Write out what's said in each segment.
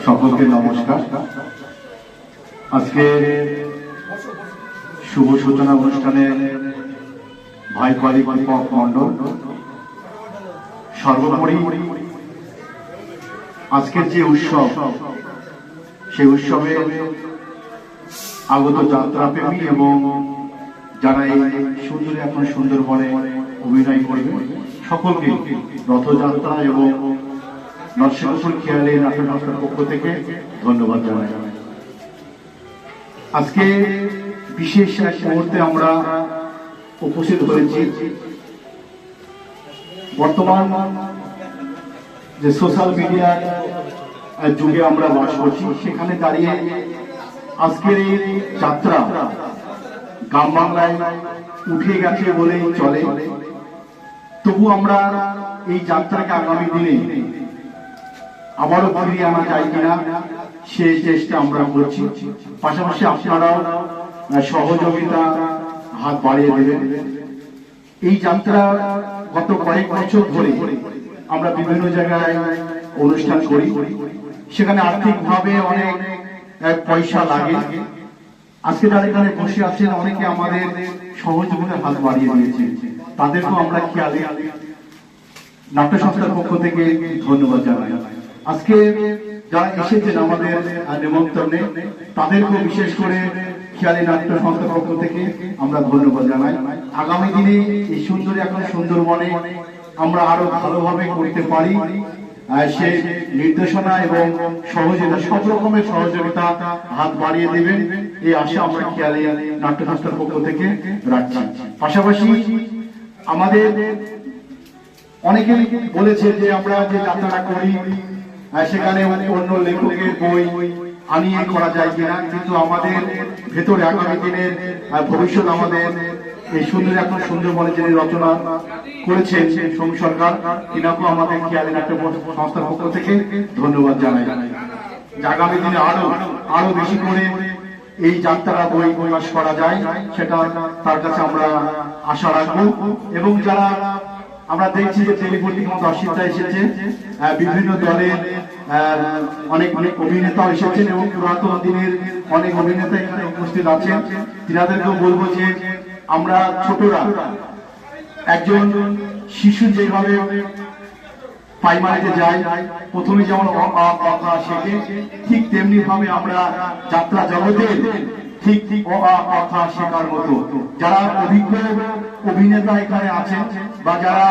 সকলকে নমস্কার। আজকে শুভ সূচনা অনুষ্ঠানে ভাই কলিক দীপক মন্ডল, সর্বোপরি আজকের যে উৎসব, সেই উৎসবে আগত যাত্রাপ্রেমী এবং যারা এই সুন্দরী এখন সুন্দরবনে অভিনয় করবে সকলকে রথযাত্রা এবং নরসিংহপুর খেয়ালি নাট্য সংস্থার পক্ষ থেকে ধন্যবাদ জানাই। আজকে বিশেষ এক মুহূর্তে আমরা উপস্থিত হয়েছি। বর্তমান যে সোশ্যাল মিডিয়ার যুগে আমরা বাস করছি, সেখানে দাঁড়িয়ে আজকের এই যাত্রা গ্রাম বাংলায় উঠে গেছে বলেই চলে। তবু আমরা এই যাত্রাকে আগামী দিনে আবারও ফিরিয়ে আনা যায় কিনা সেই চেষ্টা আমরা করছি। পাশাপাশি আপনারাও সহযোগিতা হাত বাড়িয়ে দেবেন। এই যাত্রা গত কয়েক বছর ধরে আমরা বিভিন্ন জায়গায় অনুষ্ঠান করি, সেখানে আর্থিকভাবে অনেক পয়সা লাগে। আজকে যারা এখানে বসে আছেন অনেকে আমাদের সহযোগিতার হাত বাড়িয়ে দিয়েছে, তাদেরকেও আমরা খেয়ালে নাট্য সংস্থার পক্ষ থেকে ধন্যবাদ জানাই। আজকে যারা এসেছেন আমাদের নিমন্ত্রণে, তাদেরকেও বিশেষ করে খেয়ালি নাট্য সংস্থার পক্ষ থেকে আমরা ধন্যবাদ জানাই। আগামী দিনে এই সুন্দরী এখন সুন্দরবনে আমরা আরো ভালোভাবে করতে পারি, সে নির্দেশনা এবং সহযোগিতা, সব রকমের সহযোগিতা হাত বাড়িয়ে দেবেন এই আশা আমরা খেয়ালি নাট্য সংস্থার পক্ষ থেকে রাখছি। পাশাপাশি আমাদের অনেকেই বলেছে যে আমরা যে যাত্রা করি সেখানে অন্য লেখকের বই আনিয়ে করা যায় কিনা, কিন্তু আমাদের ভেতরে আগামী দিনের ভবিষ্যৎ আমাদের এই সুন্দর এখন সুন্দরবনে যিনি রচনা করেছেন সোম সরকার, তিনাকেও আমাদের খেয়ালি নাট্য সংস্থার পক্ষ থেকে ধন্যবাদ জানাই। আগামী দিনে আরো বেশি করে এই যাত্রা বই প্রকাশ করা যায়, সেটা তার কাছে আমরা আশা রাখবো। এবং যারা আমরা দেখছি যে টেলিফোনিক দর্শিতা এসেছে, বিভিন্ন দলের অনেক অভিনেতাও এসেছেন এবং পুরাতন দিনের অনেক অভিনেতা এখানে উপস্থিত আছেন। তিনাদেরকেও বলবো যে আমরা ছোটরা একজন শিশু যেভাবে প্রাইমারিতে যায়, প্রথমে যেমন কথা শেখে, ঠিক তেমনি ভাবে আমরা যাত্রা জগতে ঠিক কথা শেখার মতো যারা অভিজ্ঞ অভিনেতা এখানে আছেন বা যারা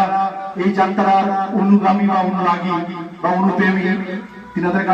এই যাত্রার অনুগামী বা অনুরাগী বা অনুপ্রেমী, তিনাদের